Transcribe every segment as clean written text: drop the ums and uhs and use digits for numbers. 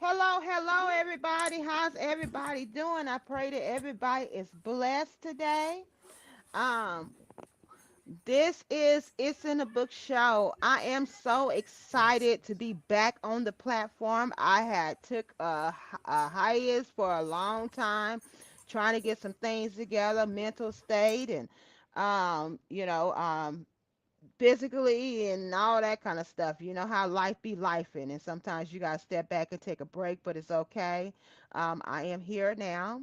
Hello, everybody. How's everybody doing? I pray that everybody is blessed today. Um, this is It's in the Book Show. I am so excited to be back on the platform. I had took a hiatus for a long time, trying to get some things together, mental state, and um, you know, um, physically and all that kind of stuff. You know how life be lifing, and sometimes you gotta step back and take a break, but it's okay. I am here now.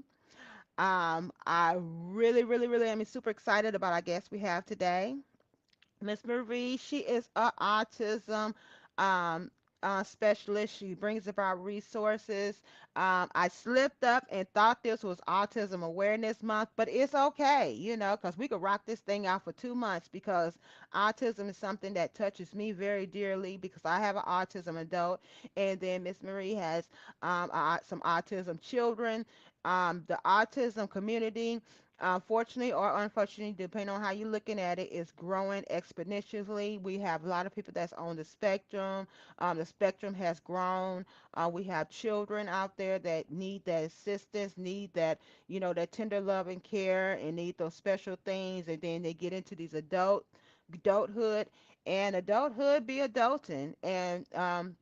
I really am super excited about our guest we have today. Miss Marie, she is a autism um, specialist. She brings about resources. I slipped up and thought this was Autism Awareness Month, but it's okay, because we could rock this thing out for 2 months because autism is something that touches me very dearly because I have an autism adult, and then Miss Marie has some autism children. The autism community, fortunately or unfortunately, depending on how you're looking at it, is growing exponentially. We have a lot of people that's on the spectrum. The spectrum has grown. We have children out there that need that assistance, need that, that tender love and care, and need those special things. And then they get into these adulthood, and adulthood be adulting. And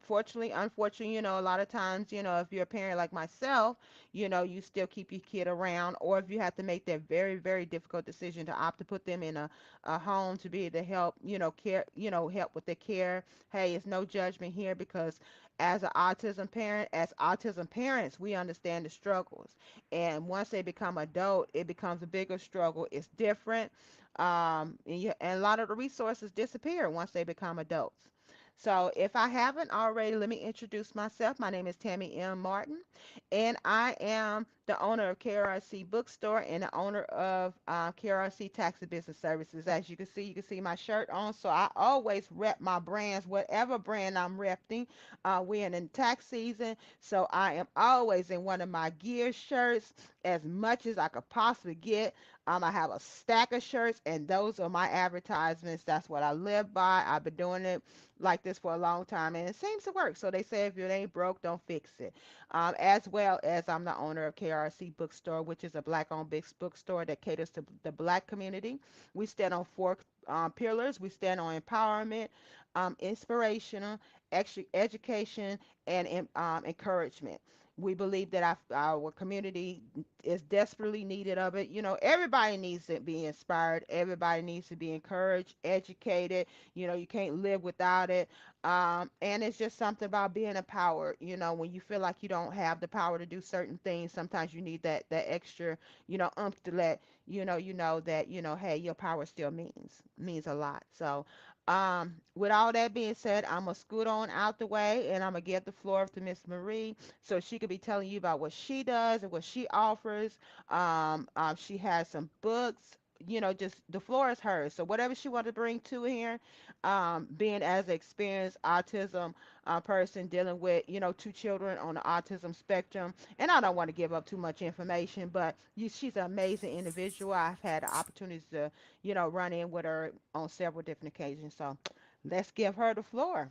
fortunately, unfortunately, a lot of times, if you're a parent like myself, you still keep your kid around, or if you have to make that very difficult decision to opt to put them in a home to be able to help, care, help with their care. Hey, it's no judgment here because as autism parents, we understand the struggles. And once they become adult, it becomes a bigger struggle. It's different. And a lot of the resources disappear once they become adults. So, if I haven't already, let me introduce myself. My name is Tammy M. Martin, and I am the owner of KRC Bookstore and the owner of KRC Tax and Business Services. As you can see my shirt on. So I always rep my brands, whatever brand I'm repping. We're in tax season, so I am always in one of my gear shirts as much as I could possibly get. I have a stack of shirts, and those are my advertisements. That's what I live by. I've been doing it like this for a long time, and it seems to work. So they say if it ain't broke, don't fix it. As well as I'm the owner of KRC Bookstore, which is a black-owned bookstore that caters to the black community. We stand on four pillars. We stand on empowerment, inspirational, education, and encouragement. We believe that our community is desperately needed of it. Everybody needs to be inspired. Everybody needs to be encouraged, educated. You can't live without it. And it's just something about being empowered. When you feel like you don't have the power to do certain things, sometimes you need that extra, umph to let you know that hey, your power still means a lot. So, with all that being said, I'm gonna scoot on out the way, and I'm gonna give the floor to Miss Marie so she could be telling you about what she does and what she offers. She has some books. Just the floor is hers. So whatever she wanted to bring to here, being as an experienced autism person dealing with two children on the autism spectrum, and I don't want to give up too much information, but she's an amazing individual. I've had the opportunities to run in with her on several different occasions. So let's give her the floor.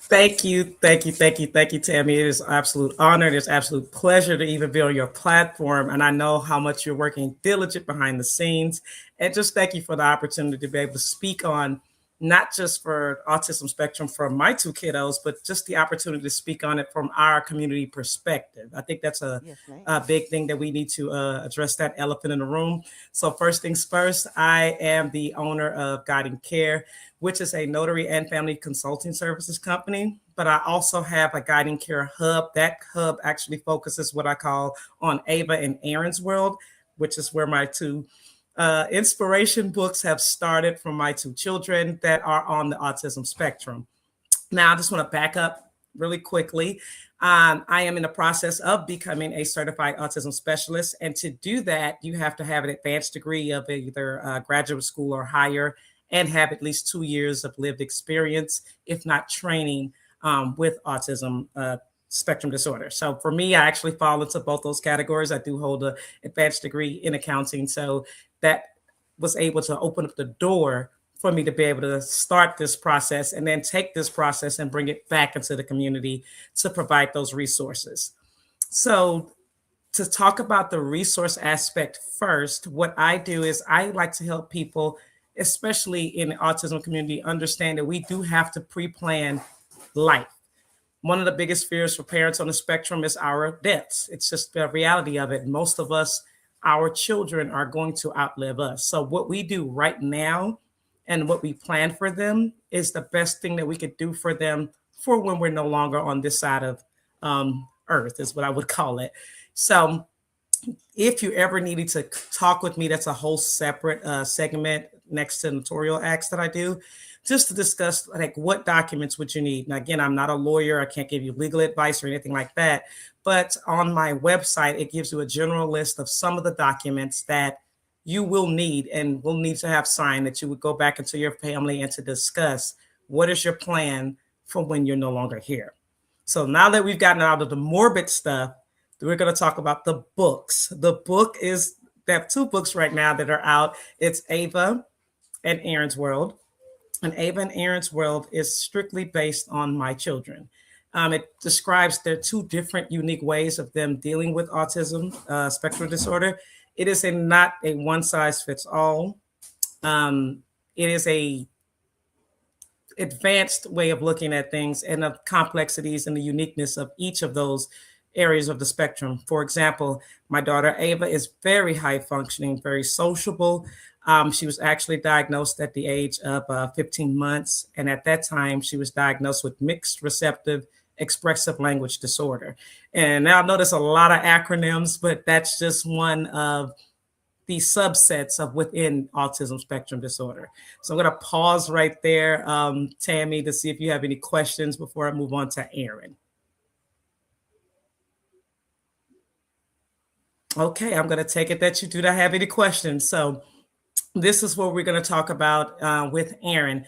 Thank you, Tammy. It is an absolute honor. It is an absolute pleasure to even be on your platform. And I know how much you're working diligent behind the scenes. And just thank you for the opportunity to be able to speak on not just for autism spectrum for my two kiddos, but just the opportunity to speak on it from our community perspective. I think that's Yes, a ma'am. big thing that we need to address that elephant in the room. So first things first, I am the owner of Guiding Care, which is a notary and family consulting services company. But I also have a Guiding Care hub. That hub actually focuses what I call on Ava and Aaron's world, which is where my two inspiration books have started from my two children that are on the autism spectrum. Now, I just want to back up really quickly. I am in the process of becoming a certified autism specialist. And to do that, you have to have an advanced degree of either graduate school or higher and have at least 2 years of lived experience, if not training with autism spectrum disorder. So for me, I actually fall into both those categories. I do hold an advanced degree in accounting. So that was able to open up the door for me to be able to start this process and then take this process and bring it back into the community to provide those resources. So, to talk about the resource aspect first, what I do is I like to help people, especially in the autism community, understand that we do have to pre-plan life. One of the biggest fears for parents on the spectrum is our deaths. It's just the reality of it. Most of us, our children are going to outlive us. So what we do right now and what we plan for them is the best thing that we could do for them for when we're no longer on this side of earth, is what I would call it. So if you ever needed to talk with me, that's a whole separate segment next to notarial acts that I do, just to discuss like what documents would you need. Now, again, I'm not a lawyer. I can't give you legal advice or anything like that. But on my website, it gives you a general list of some of the documents that you will need and will need to have signed, that you would go back into your family and to discuss what is your plan for when you're no longer here. So now that we've gotten out of the morbid stuff, we're going to talk about the books. The book is, they have two books right now that are out. It's Ava and Aaron's World. And Ava and Aaron's World is strictly based on my children. It describes their two different unique ways of them dealing with autism spectrum disorder. It is not a one size fits all. It is a advanced way of looking at things and of complexities and the uniqueness of each of those areas of the spectrum. For example, my daughter Ava is very high functioning, very sociable. She was actually diagnosed at the age of 15 months. And at that time, she was diagnosed with mixed receptive expressive language disorder. And now I know there's a lot of acronyms, but that's just one of the subsets of within autism spectrum disorder. So I'm going to pause right there, Tammy, to see if you have any questions before I move on to Aaron. Okay, I'm going to take it that you do not have any questions. So this is what we're going to talk about with Aaron.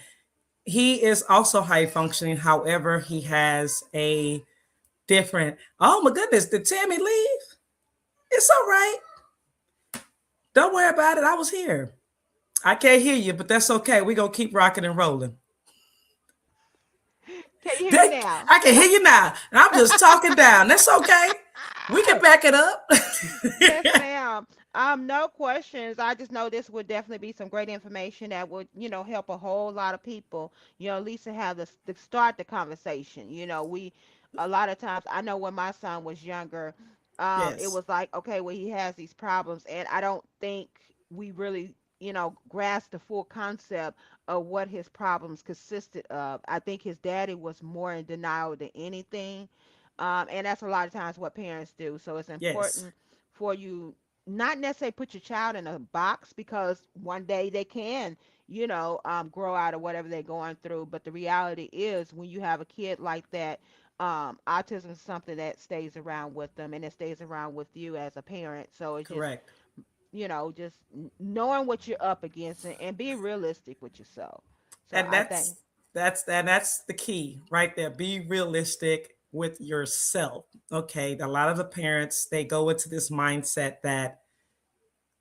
He is also high functioning. However, he has a different, oh my goodness, did Tammy leave? It's all right. Don't worry about it. I was here. I can't hear you, but that's okay. We're going to keep rocking and rolling. Can you hear me now? I can hear you now. And I'm just talking down. That's okay. We can back it up. Yes, ma'am. No questions. I just know this would definitely be some great information that would, help a whole lot of people, at least to have to start the conversation. A lot of times, I know when my son was younger, it Yes. was like, okay, well, he has these problems, and I don't think we really, grasp the full concept of what his problems consisted of. I think his daddy was more in denial than anything. And that's a lot of times what parents do. So it's Yes. important for you not necessarily put your child in a box, because one day they can, grow out of whatever they're going through. But the reality is, when you have a kid like that, autism is something that stays around with them, and it stays around with you as a parent. So it's just, Correct. just knowing what you're up against, and being realistic with yourself. So And I think, that's the key right there. Be realistic with yourself. Okay. A lot of the parents, they go into this mindset that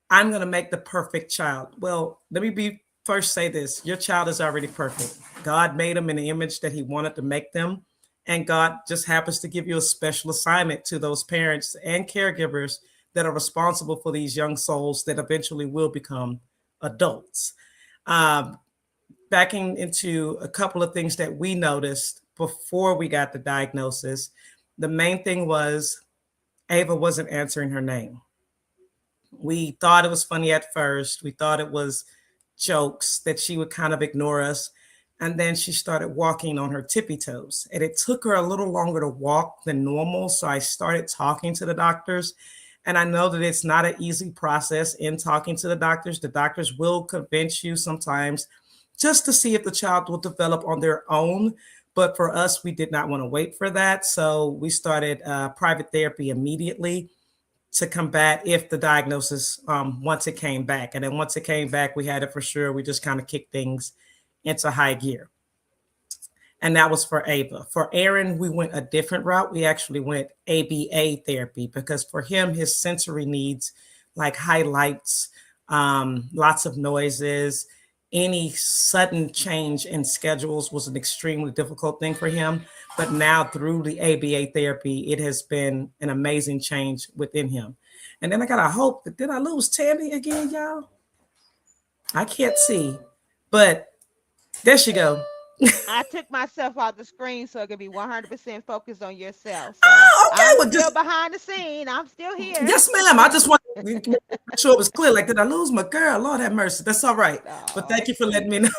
I'm going to make the perfect child. Well, let me be first say this. Your child is already perfect. God made them in the image that he wanted to make them. And God just happens to give you a special assignment to those parents and caregivers that are responsible for these young souls that eventually will become adults. Um, Backing into a couple of things that we noticed before we got the diagnosis, the main thing was Ava wasn't answering her name. We thought it was funny at first. We thought it was jokes that she would kind of ignore us. And then she started walking on her tippy toes. And it took her a little longer to walk than normal. So I started talking to the doctors. And I know that it's not an easy process in talking to the doctors. The doctors will convince you sometimes just to see if the child will develop on their own. But for us, we did not want to wait for that. So we started private therapy immediately to combat if the diagnosis, once it came back. And then once it came back, we had it for sure. We just kind of kicked things into high gear. And that was for Ava. For Aaron, we went a different route. We actually went ABA therapy, because for him, his sensory needs, like highlights, lots of noises, any sudden change in schedules was an extremely difficult thing for him. But now through the ABA therapy, it has been an amazing change within him. And then I gotta hope that did I lose Tammy again, y'all? I can't see, but there she go. I took myself off the screen so it could be 100% focused on yourself. So Oh, okay. I'm Well, still just behind the scene. I'm still here. yes, ma'am. I just want to make sure it was clear. Like, did I lose my girl? Lord have mercy. That's all right. But Oh, thank you for letting me know.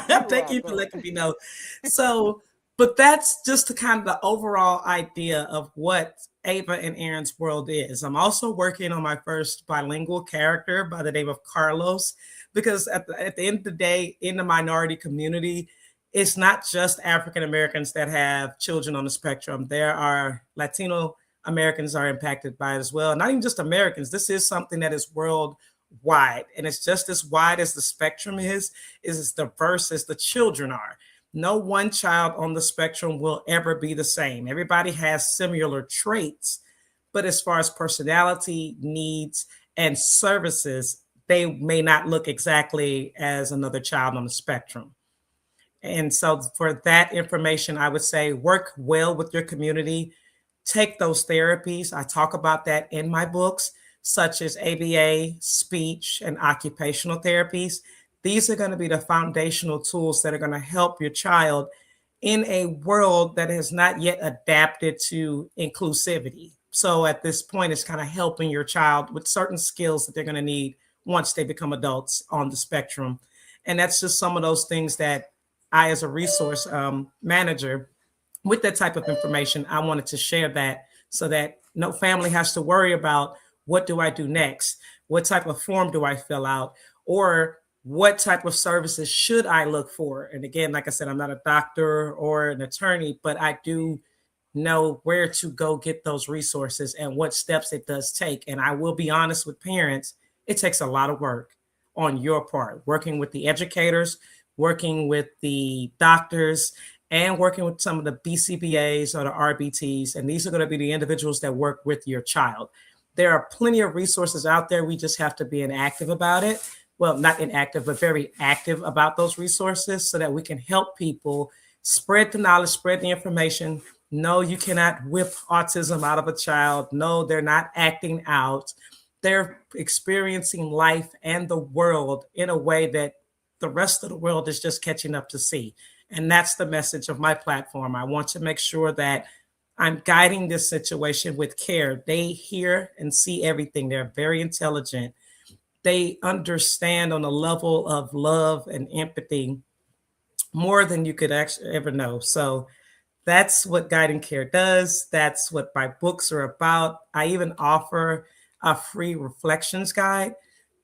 you're Thank you for welcome. letting me know. So, but that's just the kind of the overall idea of what Ava and Aaron's world is. I'm also working on my first bilingual character by the name of Carlos, because at the end of the day, in the minority community, it's not just African Americans that have children on the spectrum. There are Latino Americans are impacted by it as well. Not even just Americans. This is something that is worldwide, and it's just as wide as the spectrum is as diverse as the children are. No one child on the spectrum will ever be the same. Everybody has similar traits, but as far as personality, needs, and services, they may not look exactly as another child on the spectrum. And so, for that information, I would say work well with your community, take those therapies. I talk about that in my books, such as ABA, speech, and occupational therapies. These are going to be the foundational tools that are going to help your child in a world that has not yet adapted to inclusivity. So, at this point, it's kind of helping your child with certain skills that they're going to need once they become adults on the spectrum. And that's just some of those things that I, as a resource manager, with that type of information, I wanted to share that so that no family has to worry about what do I do next? What type of form do I fill out? Or what type of services should I look for? And again, like I said, I'm not a doctor or an attorney, but I do know where to go get those resources and what steps it does take. And I will be honest with parents, it takes a lot of work on your part, working with the educators, working with the doctors, and working with some of the BCBAs or the RBTs. And these are going to be the individuals that work with your child. There are plenty of resources out there. We just have to be inactive about it. Well, not inactive, but very active about those resources so that we can help people spread the knowledge, spread the information. No, you cannot whip autism out of a child. No, they're not acting out. They're experiencing life and the world in a way that the rest of the world is just catching up to see. And that's the message of my platform. I want to make sure that I'm guiding this situation with care. They hear and see everything. They're very intelligent. They understand on a level of love and empathy more than you could actually ever know. So that's what guiding care does. That's what my books are about. I even offer a free reflections guide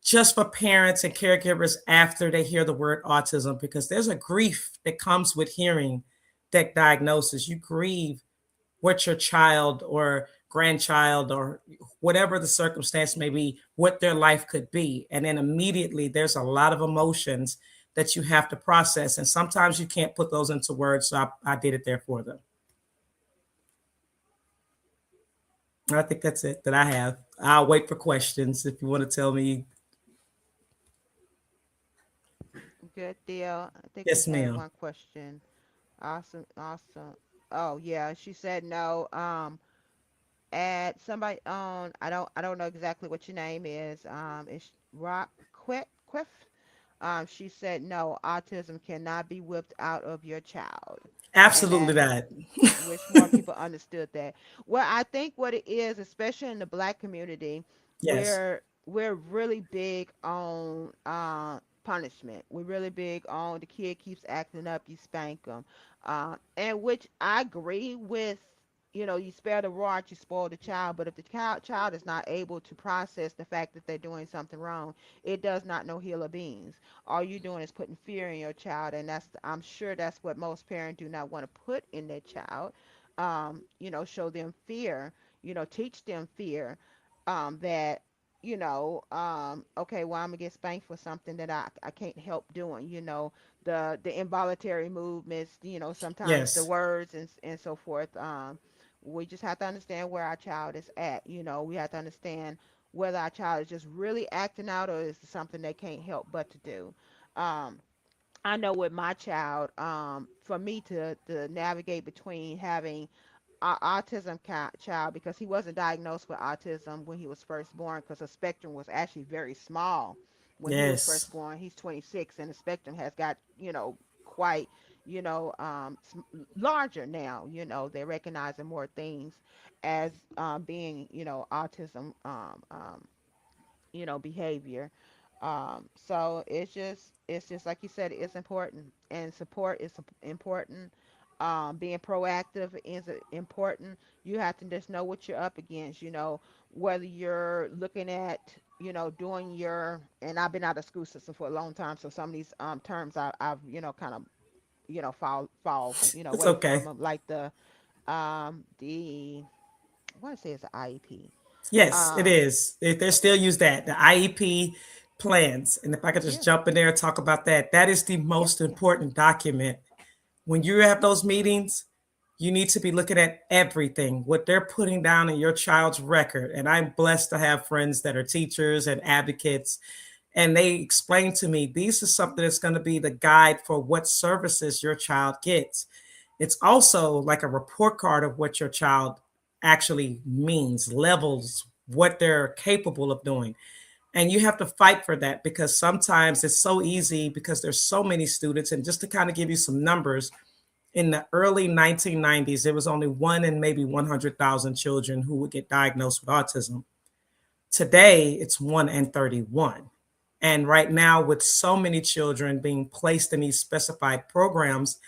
just for parents and caregivers after they hear the word autism, because there's a grief that comes with hearing that diagnosis. You grieve what your child or grandchild or whatever the circumstance may be, what their life could be. And then immediately there's a lot of emotions that you have to process. And sometimes you can't put those into words. So I did it there for them. I think that's it that I have. I'll wait for questions if you want to tell me. Good deal. I think we Yes, had ma'am. one question. Awesome, awesome. Oh yeah, she said no. Add somebody on. I don't know exactly what your name is. It's Rock Quiff. She said no. Autism cannot be whipped out of your child, and Absolutely that not. wish more people understood that. Well, I think what it is, especially in the black community, Yes. we're really big on punishment. We're really big on the kid keeps acting up, you spank them, and which I agree with. You know, you spare the rod, you spoil the child. But if the child is not able to process the fact that they're doing something wrong, it does not know hill or beans. All you're doing is putting fear in your child, and I'm sure that's what most parents do not want to put in their child. Show them fear. Teach them fear. That okay, well, I'm gonna get spanked for something that I can't help doing. The involuntary movements. Sometimes the Yes. words and so forth. We just have to understand where our child is at. We have to understand whether our child is just really acting out or is it something they can't help but to do. Um, I know with my child, for me to navigate between having autism child, because he wasn't diagnosed with autism when he was first born, because the spectrum was actually very small when he was Yes. first born. He's 26, and the spectrum has got, quite, larger now. They're recognizing more things as being, autism, behavior. So it's just like you said, it's important, and support is important. Being proactive is important. You have to just know what you're up against. Whether you're looking at, doing your, and I've been out of school system for a long time, so some of these terms I've kind of fall It's away from okay. them, like the I want to say it's an IEP. Yes, it Um, is. They still okay, use that, the IEP plans. And if I could just yeah, jump in there and talk about that, that is the yeah, most yeah. important document. When you have those meetings, you need to be looking at everything, what they're putting down in your child's record. And I'm blessed to have friends that are teachers and advocates. And they explain to me, these is something that's going to be the guide for what services your child gets. It's also like a report card of what your child actually means, levels, what they're capable of doing. And you have to fight for that, because sometimes it's so easy because there's so many students. And just to kind of give you some numbers, in the early 1990s, there was only one in maybe 100,000 children who would get diagnosed with autism. Today, it's 1 in 31. And right now, with so many children being placed in these specified programs,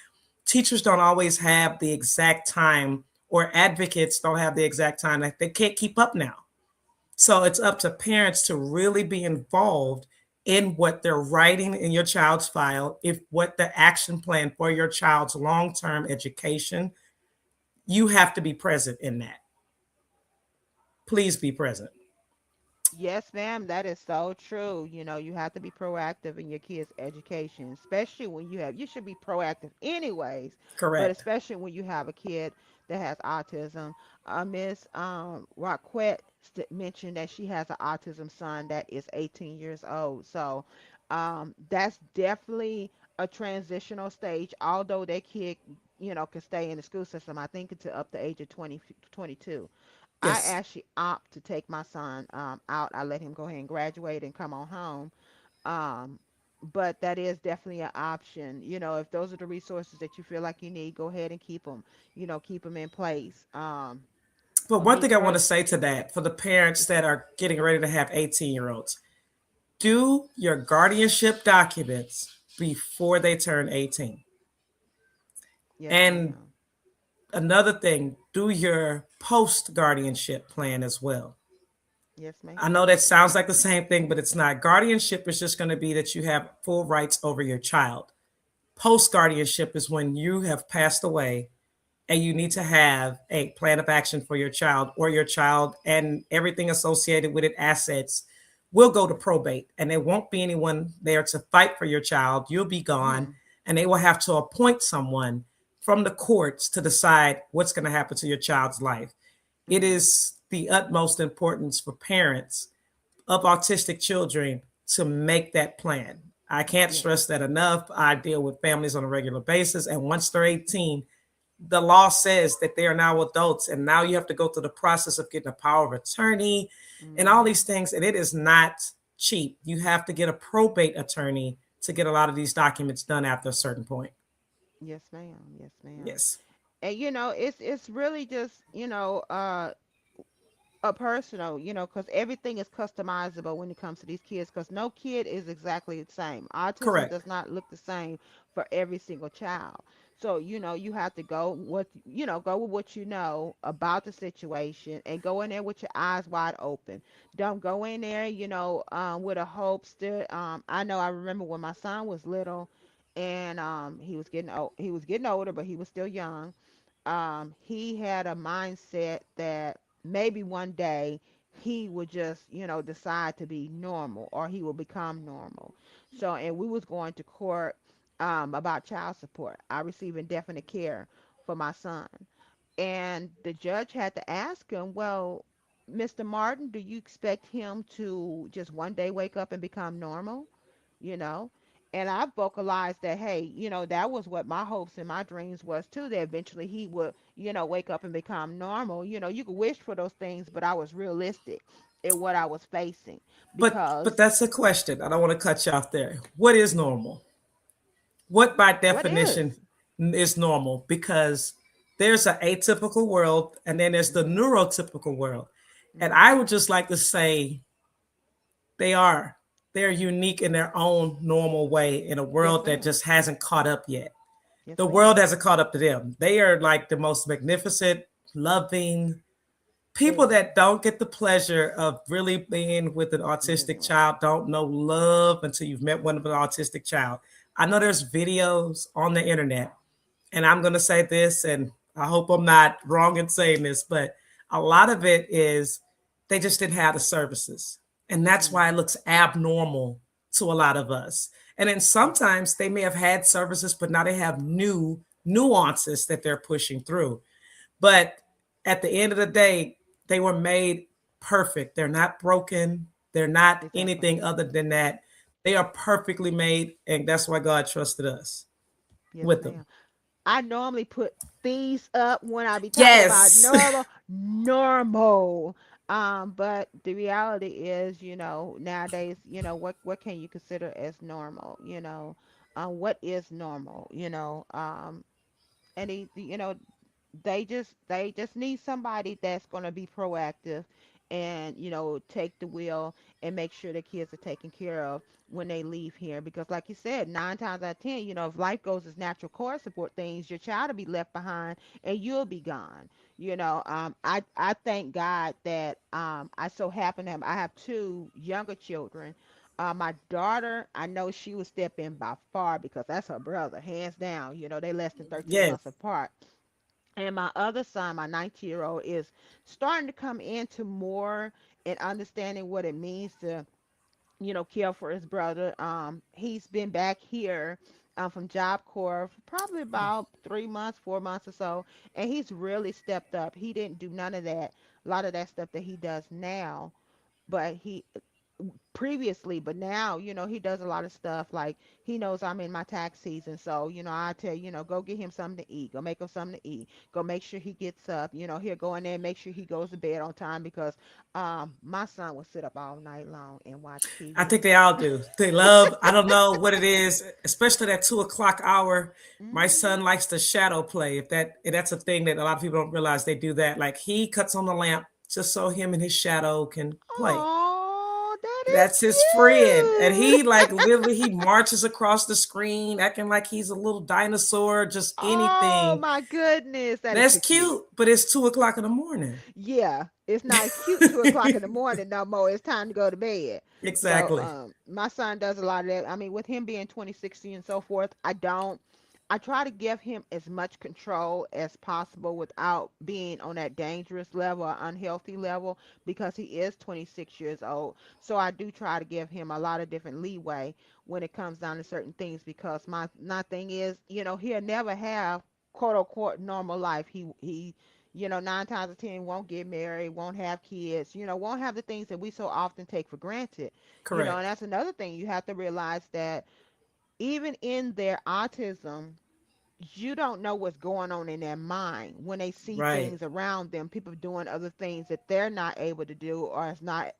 teachers don't always have the exact time, or advocates don't have the exact time. Like, they can't keep up now. So it's up to parents to really be involved in what they're writing in your child's file, if what the action plan for your child's long-term education, you have to be present in that. Please be present. Yes, ma'am, that is so true. You have to be proactive in your kids' education, especially when you should be proactive anyways, but Correct. especially when you have a kid that has autism. Miss Roquette mentioned that she has an autism son that is 18 years old. So that's definitely a transitional stage, although that kid, can stay in the school system, I think, until up the age of 20, 22. I Yes. actually opt to take my son out. I let him go ahead and graduate and come on home. Um, but that is definitely an option. If those are the resources that you feel like you need, go ahead and keep them. Keep them in place. But For one me thing I want to personally, say to that, for the parents yes, that ma'am. are getting ready to have 18-year-olds, do your guardianship documents before they turn 18. Yes, And ma'am. another thing, do your post guardianship plan as well. Yes, I ma'am. know that sounds like the same thing, but it's not. Guardianship is just going to be that you have full rights over your child. Post guardianship is when you have passed away and you need to have a plan of action for your child, or your child and everything associated with it, assets, will go to probate, and there won't be anyone there to fight for your child. You'll be gone, Hmm. and they will have to appoint someone from the courts to decide what's going to happen to your child's life. It Hmm. is the utmost importance for parents of autistic children to make that plan. I can't Yes. stress that enough. I deal with families on a regular basis, and once they're 18, the law says that they are now adults, and now you have to go through the process of getting a power of attorney and all Hmm. these things, and it is not cheap. You have to get a probate attorney to get a lot of these documents done after a certain point. Yes, ma'am. Yes, ma'am. Yes. And it's really just a personal, because everything is customizable when it comes to these kids, because no kid is exactly the same. Autism Correct. does not look the same for every single child. So, you have to go with what you know about the situation, and go in there with your eyes wide open. Don't go in there, with a hopes that I know I remember when my son was little, and he was getting older, but he was still young. He had a mindset that maybe one day he would just, decide to be normal, or he will become normal. So, and we was going to court about child support. I received indefinite care for my son. And the judge had to ask him, well, Mr. Martin, do you expect him to just one day wake up and become normal? You know? And I vocalized that, hey, that was what my hopes and my dreams was too, that eventually he would, wake up and become normal. You could wish for those things, but I was realistic in what I was facing But because that's a question. I don't want to cut you off there. What is normal? What by what is? definition is normal? Because there's an atypical world and then there's the Hmm. neurotypical world. And Hmm. I would just like to say they are. They're unique in their own normal way in a Yes, world that ma'am. just hasn't caught up yet. Yes, The ma'am. world hasn't caught up to them. They are like the most magnificent, loving people Ever. that don't get the pleasure of really being with an autistic Living child don't know love until you've met one of an autistic child. I know there's videos on the internet, and I'm going to say this, and I hope I'm not wrong in saying this, but a lot of it is they just didn't have the services. And that's why it life. looks abnormal to a lot of us. And then Hmm. sometimes they may have had services, but now they have new nuances that they're pushing through. But at the end of the day, they were made perfect. They're not broken. They're not Exactly. anything other than that. They are perfectly made. And that's why God trusted us Yes, with them. ma'am. I normally put these up when I be talking about Yes. normal. But the reality is, nowadays, what can you consider as normal? What is normal? And they just need somebody that's going to be proactive and take the wheel and make sure the kids are taken care of when they leave here, because like you said, 9 times out of 10, if life goes its natural course support things, your child will be left behind and you'll be gone. I thank God that I so happen to have two younger children. My daughter, I know she would step in by far because that's her brother, hands down. They less than 13 Yes. months apart. And my other son, my 19-year-old, is starting to come into more and understanding what it means to, care for his brother. He's been back here from Job Corps for probably about 3 months, 4 months or so, and he's really stepped up. He didn't do none of that, a lot of that stuff that he does now, but he previously, but now, he does a lot of stuff. Like, he knows I'm in my tax season, so I tell go get him something to eat, go make him something to eat, go make sure he gets up, he'll go in there and make sure he goes to bed on time, because my son will sit up all night long and watch I TV. think they all do. They love, I don't know what it is, especially that 2 o'clock hour. My Hmm. son likes to shadow play. If that's a thing that a lot of people don't realize, they do that. Like he cuts on the lamp just so him and his shadow can play. Oh, that is That's his friend. And he like cute. literally he marches across the screen acting like he's a little dinosaur, just Oh anything. my goodness, that is That's too cute. cute, but it's 2 o'clock in the morning. Yeah, it's not cute 2 o'clock in the morning no more. It's time to go to bed. So Exactly. my son does a lot of that. I mean, with him being 2060 and so forth, I try to give him as much control as possible without being on that dangerous level or unhealthy level, because he is 26 years old. So I do try to give him a lot of different leeway when it comes down to certain things, because my thing is, he'll never have quote unquote normal life. He 9 times out of 10 won't get married, won't have kids, won't have the things that we so often take for granted. And Correct. that's another thing you have to realize, that even in their autism, you don't know what's going on in their mind when they see Right. things around them, people doing other things that they're not able to do, or it's not,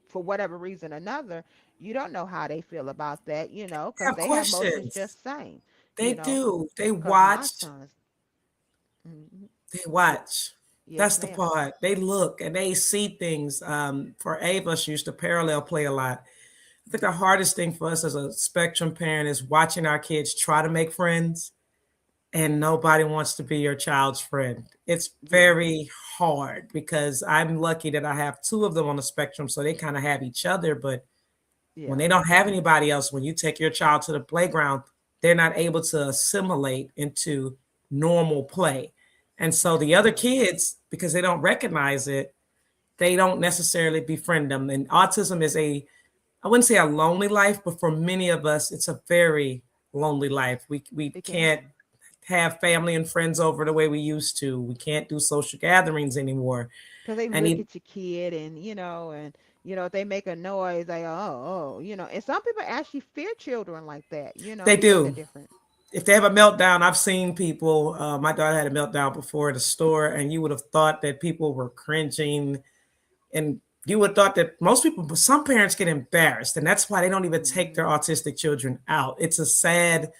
for whatever reason or another. You don't know how they feel about that, because Have they have emotions questions. just the same, They do. They because my watch. sons, mhm, They yeah, watch. yes, That's the ma'am. part. They look and they see things. For Ava, she used to parallel play a lot. I think the hardest thing for us as a spectrum parent is watching our kids try to make friends and nobody wants to be your child's friend. It's Yeah, very hard because I'm lucky that I have two of them on the spectrum, so they kind of have each other. But when yeah. they don't have anybody else, when you take your child to the playground, they're not able to assimilate into normal play. And so the other Absolutely. kids, because they don't recognize it, they don't necessarily befriend them. And autism is I wouldn't say a lonely life, but for many of us, it's a very lonely life. We It can't can. have family and friends over the way we used to. We can't do social gatherings anymore. Because they And look at your kid, and If they make a noise, they and some people actually fear children like that, They because they're do. different. If they have a meltdown, I've seen people. My daughter had a meltdown before at the store, and you would have thought that people were cringing, and you would have thought that most people, but some parents get embarrassed, and that's why they don't even take their Hmm. autistic children out. It's a sad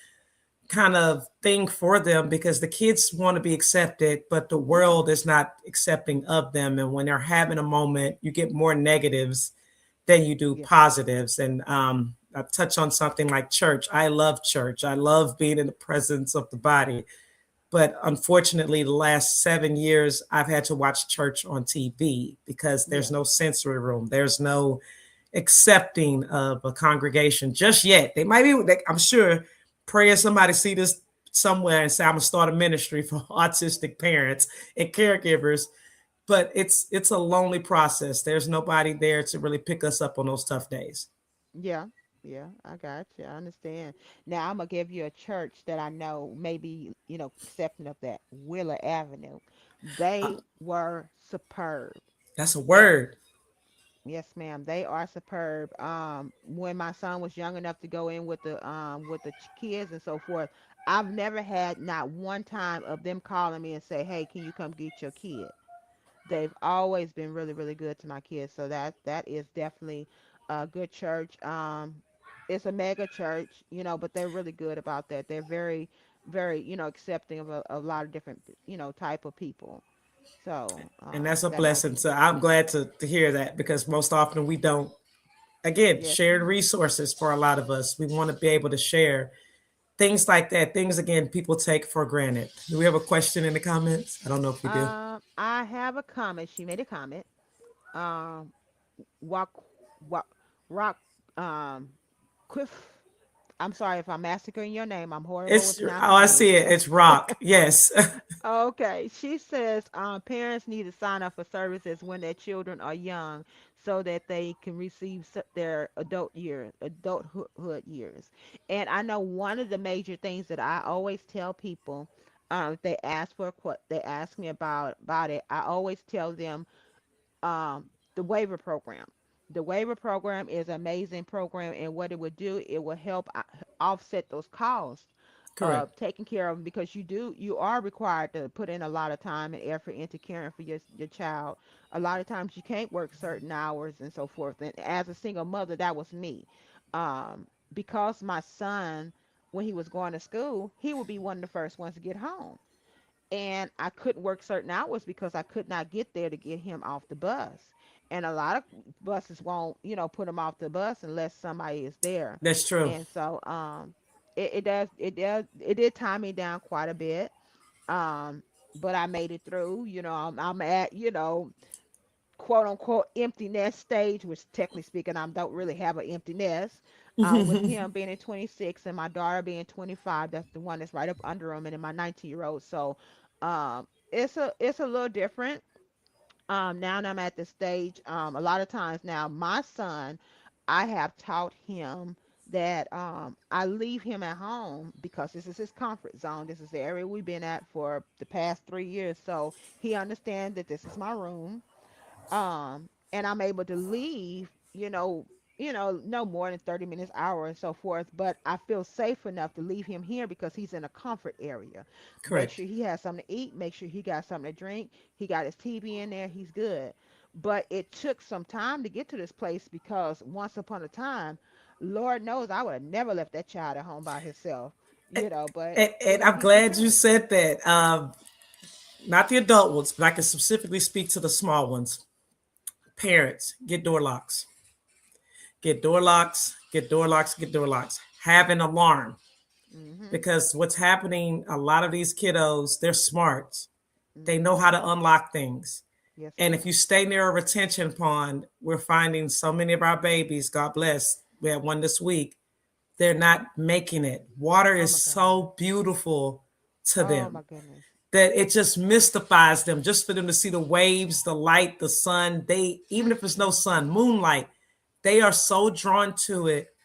kind of thing for them because the kids want to be accepted, but the Yeah. world is not accepting of them. And when they're having a moment, you get more negatives than you do Yes, ma'am. positives. And I touch on something like church. I love church. I love being in the presence of the body. But unfortunately, the last 7 years, I've had to watch church on TV because there's Yeah. no sensory room. There's no accepting of a congregation just yet. They might be, I'm sure, praying somebody see this somewhere and say, I'm gonna start a ministry for autistic parents and caregivers. But it's a lonely process. There's nobody there to really pick us up on those tough days. Yeah. Yeah, I got you. I understand. Now I'm gonna give you a church that I know maybe, accepting of that. Wheeler Avenue. Uh, They were superb. that's a And word. yes, ma'am, they are superb. When my son was young enough to go in with the kids and so forth, I've never had not one time of them calling me and say, "Hey, can you come get your kid?" They've always been really, really good to my kids. So that is definitely a good church. It's a mega church, but they're really good about that. They're very, very, accepting of a lot of different, type of people. So And that's a that might blessing. be. So I'm glad to hear that because most often we don't, again, Yes, shared ma'am. resources for a lot of us. We want to be able to share things like that. Things, again, people take for granted. Do we have a question in the comments? I don't know if we do. I have a comment. She made a comment. Um, walk, walk, rock, Quiff. I'm sorry if I'm massacring your name. I'm horrible with It's, pronouncing oh, I see names. it. It's rock. Yes. Okay, she says parents need to sign up for services when their children are young so that they can receive their adulthood years. And I know one of the major things that I always tell people, if they ask for what they ask me about it, I always tell them the waiver program. The waiver program is an amazing program, and what it would do, it will help offset those costs Correct. of taking care of them, because you are required to put in a lot of time and effort into caring for your child. A lot of times you can't work certain hours and so forth. And as a single mother, that was me. Because my son, when he was going to school, he would be one of the first ones to get home, and I couldn't work certain hours because I could not get there to get him off the bus. And a lot of buses won't, put him off the bus unless somebody is there. That's true. And so it did tie me down quite a bit. Um but I made it through. I'm at, quote unquote empty nest stage, which technically speaking I don't really have an empty nest. With him being at 26 and my daughter being 25, that's the one that's right up under him, and then my 19-year-old. So it's a little different. Now that I'm at the stage, a lot of times now my son, I have taught him that I leave him at home because this is his comfort zone. This is the area we've been at for the past 3 years. So he understands that this is my room, and I'm able to leave, no more than 30 minutes, hour, and so forth. But I feel safe enough to leave him here because he's in a comfort area. Make Correct. sure he has something to eat, make sure he got something to drink, he got his TV in there, he's good. But it took some time to get to this place because once upon a time, Lord knows I would have never left that child at home by himself, but And I'm he's glad you superb. said that. Not the adult ones, but I can specifically speak to the small ones. Parents, get door locks. Get door locks, get door locks, get door locks. Have an alarm Mhm. because what's happening, a lot of these kiddos, they're smart. They know Mhm. how to unlock things. Yes, And if ma'am. you stay near a retention pond, we're finding so many of our babies, God bless, we had one this week, they're not making it. Water Oh is my goodness. so beautiful to Oh my them goodness. that it just mystifies them just for them to see the waves, the light, the sun. They, even if it's no sun, moonlight, they are so drawn to it.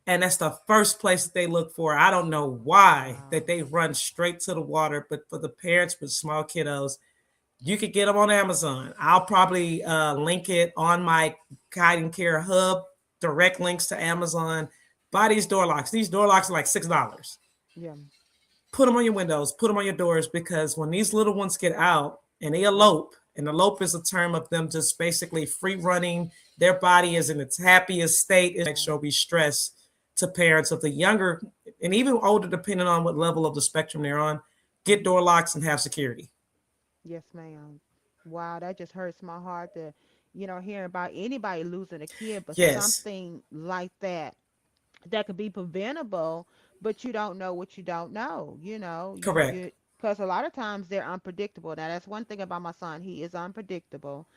And that's the first place that they look for. I don't know why that Wow. they run straight to the water, but for the parents with small kiddos, You could get them on Amazon. I'll probably link it on my Guiding Care Hub, direct links to Amazon. Buy these door locks. These door locks are like $6. Yeah. Put them on your windows, put them on your doors, because when these little ones get out and they Yeah. elope, and elope is a term of them just basically free running, their body is in its happiest state. It makes sure we stress to parents of the younger and even older, depending on what level of the spectrum they're on, get door locks and have security. Yes, ma'am. Wow, that just hurts my heart to, hear about anybody losing a kid, but Yes, something like that that could be preventable, but you don't know what you don't know. correct. Because a lot of times they're unpredictable. Now that's one thing about my son; he is unpredictable,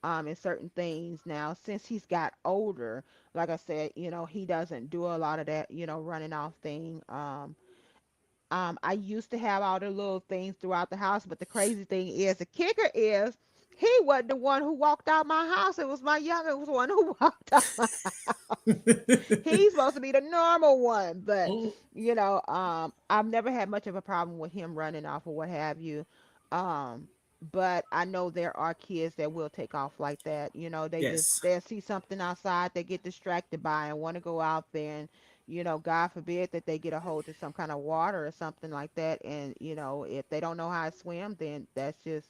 in certain things. Now since he's got older, like I said, he doesn't do a lot of that, running off thing. I used to have all the little things throughout the house, but the crazy thing is, the kicker is, he wasn't the one who walked out my house. It was my youngest one who walked out my He's supposed to be the normal one, but I've never had much of a problem with him running off or what have you. Um, but I know there are kids that will take off like that. Yes. They'll see something outside, they get distracted by and want to go out there and God forbid that they get a hold of some kind of water or something like that. And if they don't know how to swim, then that's just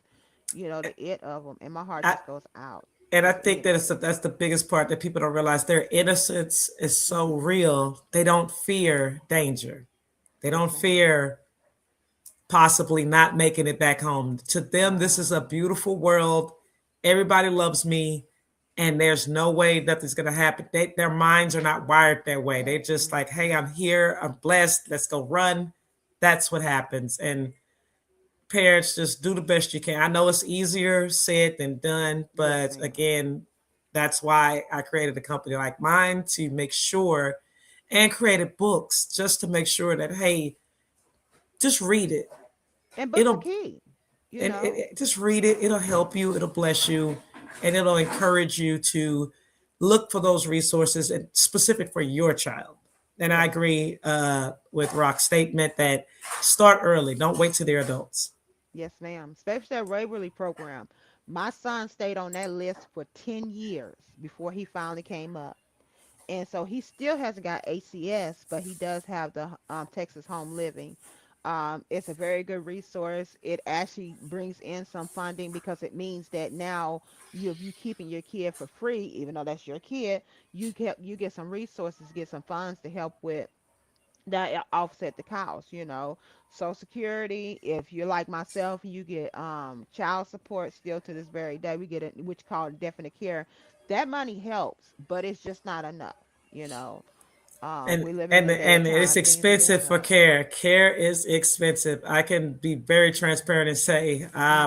the it of them. And my heart I, just goes out and I with think that anybody. that's the biggest part that people don't realize. Their innocence is so real. They don't fear danger. They Yes, don't ma'am. fear possibly not making it back home. To them, this is Wow. a beautiful world. Everybody loves me, and there's no way nothing's going to happen. Their minds are not wired that way. They're just like, hey, Mm-mm. I'm here. I'm blessed. Let's go run. That's what happens. And parents, just do the best you can. I know it's easier said than done, Yes, but ma'am. again, that's why I created a company like mine, to make sure, and created books just to make sure that, hey, just read it. And books are It'll key, you and know. just read it. It'll help you. It'll bless you, and it'll encourage you to look for those resources and specific for your child. And I Yes. agree with Rock's statement that start early. Don't wait till they're adults. Yes, ma'am. Especially that Waverly program. My son stayed on that list for 10 years before he finally came up. And so he still hasn't got ACS, but he does have the Texas Home Living. It's a very good resource. It actually brings in some funding because it means that now if you keeping your kid for free, even though that's your kid, you get some resources, get some funds to help with that offset the cost. Social Security, if you're like myself, you get child support still to this very day. We get it, which called definite care. That money helps, but it's just not enough. you know and we're living in and a day of and it's time things are expensive going for up. care. Care is expensive. I can be very transparent and say,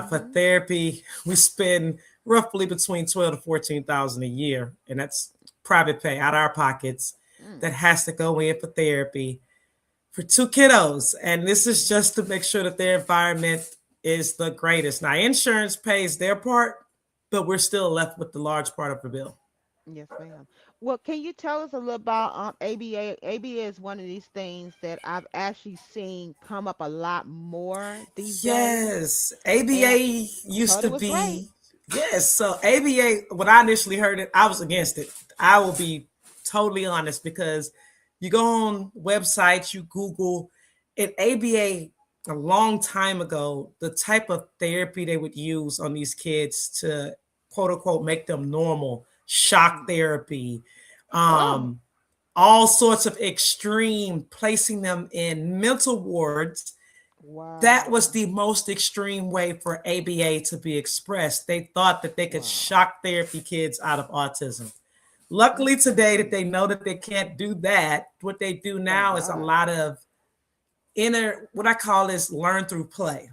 for Hmm. therapy, we spend roughly between 12 to 14,000 a year, and that's private pay out of our pockets. Mm. That has to go in for therapy for two kiddos, and this is just to make sure that their environment is the greatest. Now, insurance pays their part, but we're still left with the large part of the bill. Yes, ma'am. Well, can you tell us a little about ABA? ABA is one of these things that I've actually seen come up a lot more these days, Yes, and ABA used heard it to was great. be. Yes, so ABA, when I initially heard it, I was against it. I will be totally honest, because you go on websites, you Google it. ABA, a long time ago, the type of therapy they would use on these kids to quote unquote make them normal, shock Mm. therapy, Oh, um, all sorts of extreme, placing them in mental wards. That was wow, the most extreme way for ABA to be expressed. They thought that they could wow. shock therapy kids out of autism. Luckily today that Mm-mm-mm. they know that they can't do that, what they do Thank now is a God. lot of inner, what I call is learn through play.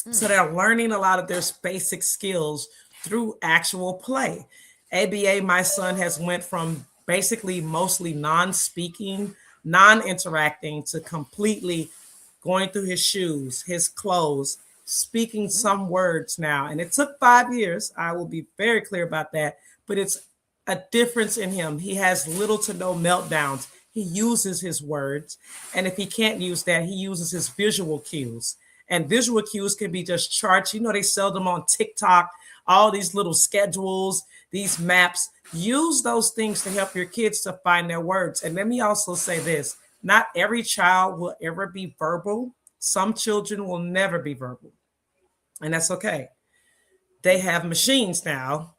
So Mm. they're learning a lot of their basic skills through actual play. ABA, my son has went from basically mostly non-speaking, non-interacting, to completely going through his shoes, his clothes, speaking Mm. some words now. And it took 5 years. I will be very clear about that. But it's a difference in him. He has little to no meltdowns. He uses his words. And if he can't use that, he uses his visual cues. And visual cues can be just charts. They sell them on TikTok, all these little schedules, these maps. Use those things to help your kids to find their words. And let me also say this, not every child will ever be verbal. Some children will never be verbal, and that's okay. They have machines now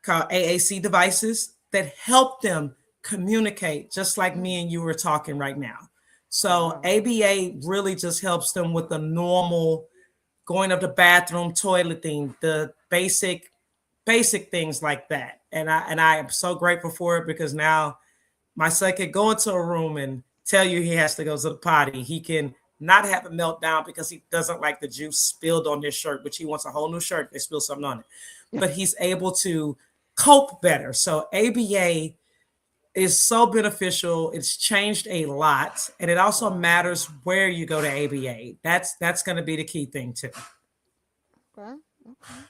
called AAC devices that help them communicate, just like me and you were talking right now. So Wow. ABA really just helps them with the normal going up the bathroom, toileting, the basic things like that. And I am so grateful for it, because now my son can go into a room and tell you he has to go to the potty. He can not have a meltdown because he doesn't like the juice spilled on his shirt, which he wants a whole new shirt. They spill something on it. But he's able to cope better. So ABA is so beneficial. It's changed a lot. And it also Wow. matters where you go to ABA. That's going to be the key thing too. Okay. Okay.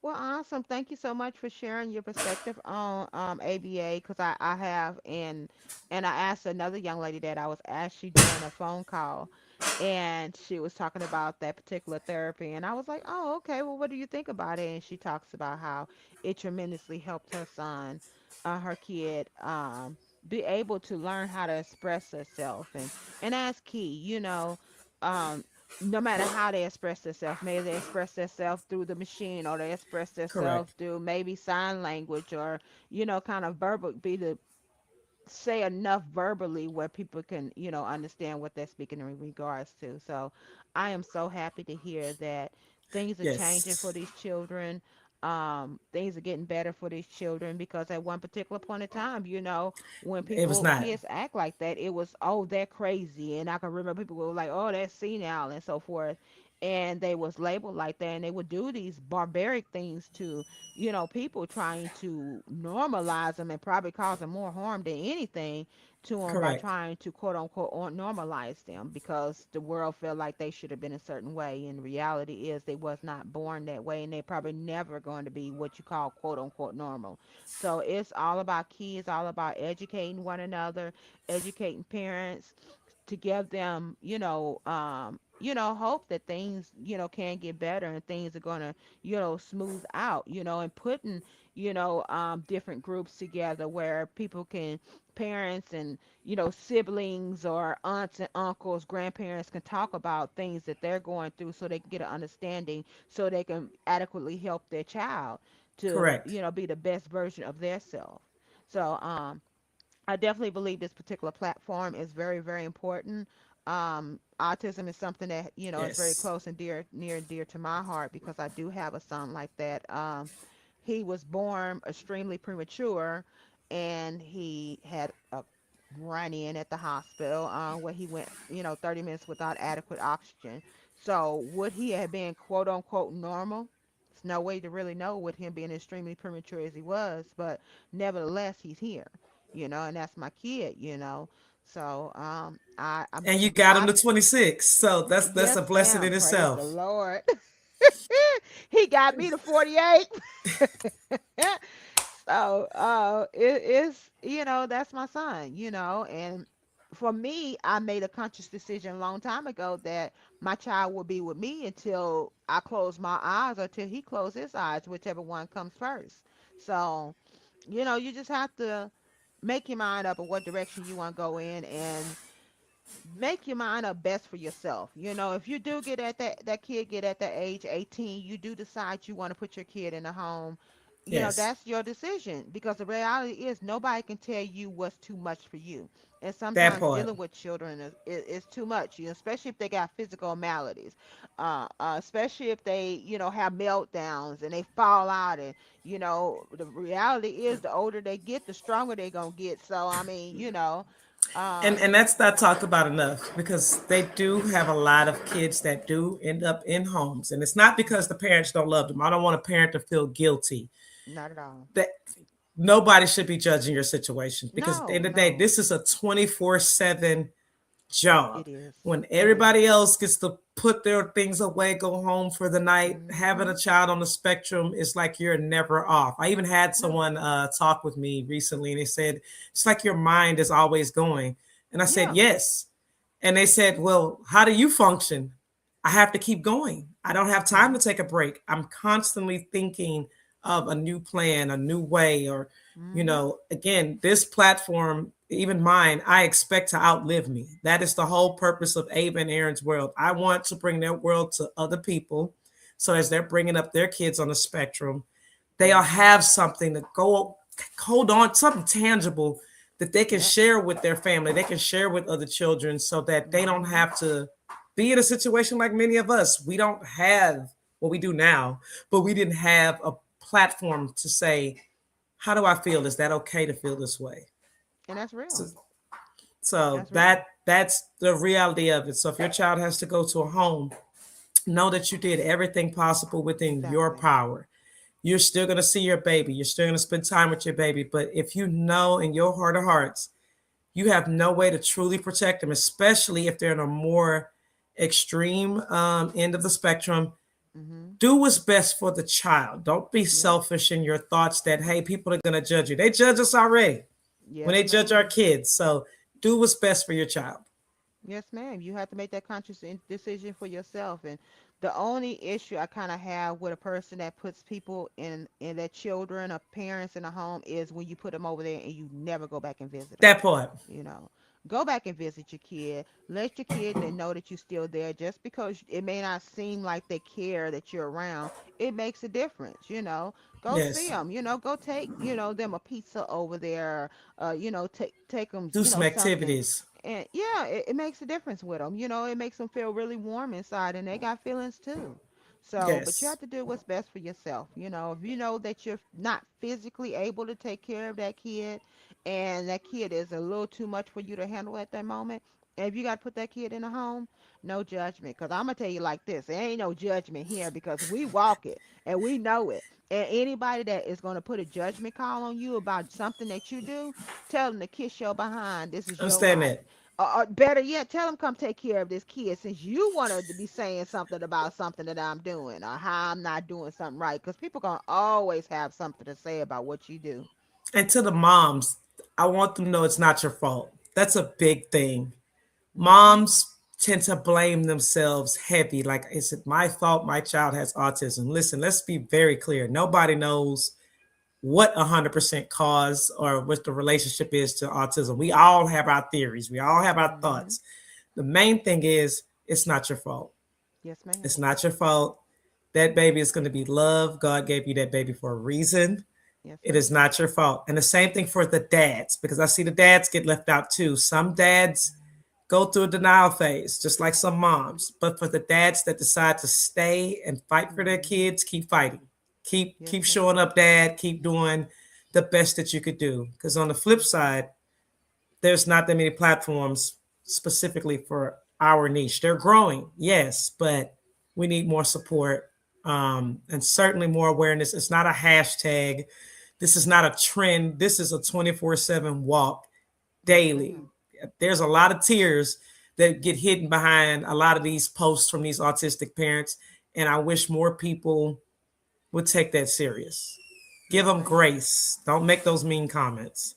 Well, awesome. Thank you so much for sharing your perspective on ABA, because I have, and I asked another young lady that I was actually doing a phone call, and she was talking about that particular therapy, and I was like, oh, okay. Well, what do you think about it? And she talks about how it tremendously helped her son, her kid, be able to learn how to express herself, and that's key. Um, no matter how they express themselves, maybe they express themselves through the machine, or they express Correct. themselves through maybe sign language, or kind of verbal, be to say enough verbally where people can understand what they're speaking in regards to. So I am so happy to hear that things are changing for Yes. these children. Things are getting better for these children, because at one particular point in time, when It was people not. kids act like that, it was, oh, they're crazy. And I can remember people were like, oh, they're senile and so forth, and they was labeled like that, and they would do these barbaric things to people, trying to normalize them and probably causing more harm than anything to them, by Correct. trying to quote unquote normalize them, because the world felt like they should have been a certain way. And reality is, they was not born that way, and they probably never going to be what you call quote unquote normal. So it's all about kids, all about educating one another, educating parents, to give them, hope that things, can get better, and things are gonna, smooth out, and putting, different groups together where people can, parents and, siblings or aunts and uncles, grandparents, can talk about things that they're going through, so they can get an understanding, so they can adequately help their child to, Correct. be the best version of their self. So I definitely believe this particular platform is very, very important. Autism is something that is very Yes. close and near and dear to my heart, because I do have a son like that. He was born extremely premature, and he had a run in at the hospital, where he went, 30 minutes without adequate oxygen. So would he have been quote unquote normal? There's no way to really know, with him being extremely premature as he was, but nevertheless, he's here, and that's my kid. So And you got him I to 26. So that's yes, a blessing ma'am. in Praise the itself. Lord. He got me to 48. So it is, that's my son, and for me, I made a conscious decision a long time ago that my child will be with me until I close my eyes, or till he closes his eyes, whichever one comes first. So, you just have to make your mind up of what direction you want to go in, and make your mind up best for yourself. If you do get at that kid get at that age 18, you do decide you want to put your kid in a home, Yes. that's your decision, because the reality is, nobody can tell you what's too much for you. And That sometimes part. dealing with children is too much, especially if they got physical maladies, especially if they, have meltdowns and they fall out. And, the reality is, the older they get, the stronger they're going to get. So, I mean, And um, and that's not talked about enough, because they do have a lot of kids that do end up in homes. And it's not because the parents don't love them. I don't want a parent to feel guilty. not at all. That nobody should be judging your situation, because at the No, end of the day, no, this is a 24/7 job. it is. When It is. everybody else gets to put their things away, go home for the night, having Mm-hmm. a child on the spectrum is like you're never off. I even had No. someone talk with me recently, and they said, it's like your mind is always going. And I said, Yeah. yes. And they said, well, how do you function? I have to keep going. I don't have time to take a break. I'm constantly thinking of a new plan, a new way, or, Mm-hmm. again, this platform, even mine, I expect to outlive me. That is the whole purpose of Ava and Aaron's World. I want to bring their world to other people. So as they're bringing up their kids on the spectrum, they all Mm-hmm. have something to go hold on, something tangible that they can Yep. share with their family, they can share with other children so that they don't Mm-hmm. have to be in a situation like many of us. We don't have what we do now, but we didn't have a platform to say, how do I feel? Is that okay to feel this way? And that's real. So, so That's real. that's the reality of it. So if your child has to go to a home, know that you did everything possible within your Exactly. power. You're still going to see your baby. You're still going to spend time with your baby. But if you know in your heart of hearts, you have no way to truly protect them, especially if they're in a more extreme end of the spectrum, Mm-hmm. do what's best for the child. Don't be Yep. selfish in your thoughts that, hey, people are going to judge you. They judge us already when Yes, they judge our ma'am. kids. So do what's best for your child. Yes, ma'am. You have to make that conscious decision for yourself. And the only issue I kind of have with a person that puts people in their children or parents in a home is when you put them over there and you never go back and visit them. That part. You know, go back and visit your kid. Let your kid know that you're still there. Just because it may not seem like they care that you're around, it makes a difference. Go see Yes. them. Go take them a pizza over there. Take them Do some something. activities. And yeah, it makes a difference with them. It makes them feel really warm inside, and they got feelings too. So, but you Yes. have to do what's best for yourself. If you know that you're not physically able to take care of that kid, and that kid is a little too much for you to handle at that moment, and if you got to put that kid in a home, no judgment. Because I'm going to tell you like this, there ain't no judgment here because we walk it and we know it. And anybody that is going to put a judgment call on you about something that you do, tell them to kiss your behind. This is your Understand life. that. Or better yet, tell them come take care of this kid since you wanted to be saying something about something that I'm doing or how I'm not doing something right. Because people going to always have something to say about what you do. And to the moms, I want them to know it's not your fault. That's a big thing. Mm-hmm. Moms tend to blame themselves heavy. Like, is it my fault my child has autism? Listen, let's be very clear. Nobody knows what 100% cause or what the relationship is to autism. We all have our theories, we all have our Mm-hmm. thoughts. The main thing is, it's not your fault. Yes, ma'am. It's not your fault. That baby is going to be loved. God gave you that baby for a reason. Yes, It is ma'am. not your fault. And the same thing for the dads, because I see the dads get left out too. Some dads go through a denial phase, just like some moms. But for the dads that decide to stay and fight for their Mm-hmm. kids, keep fighting. Yes, Keep showing ma'am. up, dad. Keep doing the best that you could do. Because on the flip side, there's not that many platforms specifically for our niche. They're growing, yes, but we need more support, and certainly more awareness. It's not a hashtag. This is not a trend. This is a 24/7 walk Yes, daily. ma'am. There's a lot of tears that get hidden behind a lot of these posts from these autistic parents. And I wish more people would take that serious. Give Yes, them ma'am. grace. Don't make those mean comments.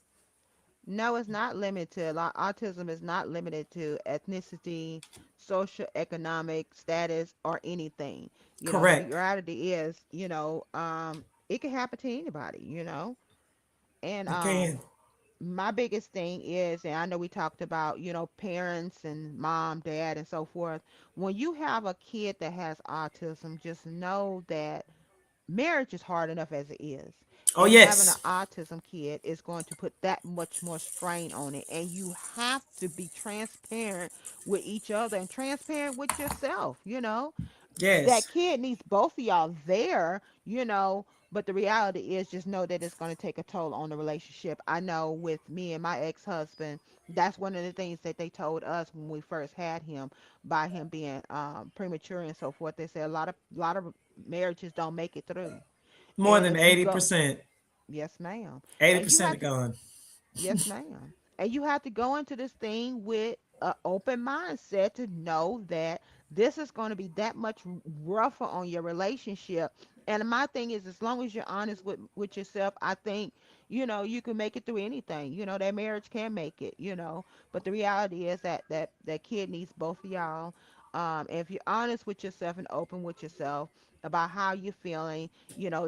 No, it's not limited. Autism is not limited to ethnicity, social, economic status, or anything. The Correct. reality is, it can happen to anybody. And Again, my biggest thing is, and I know we talked about, parents and mom, dad, and so forth. When you have a kid that has autism, just know that marriage is hard enough as it is. oh, And having an yes. autism kid is going to put that much more strain on it. And you have to be transparent with each other and transparent with yourself. That Yes. kid needs both of y'all there, but the reality is just know that it's going to take a toll on the relationship. I know with me and my ex-husband, that's one of the things that they told us when we first had him, by him being premature and so forth. They said a lot of marriages don't make it through. More And than if you go, 80%. yes, ma'am. And you 80% are have to, gone. yes, ma'am. And you have to go into this thing with an open mindset to know that this is going to be that much rougher on your relationship. And my thing is, as long as you're honest with yourself, I think, you can make it through anything. That marriage can make it. But the reality is that kid needs both of y'all. If you're honest with yourself and open with yourself about how you're feeling,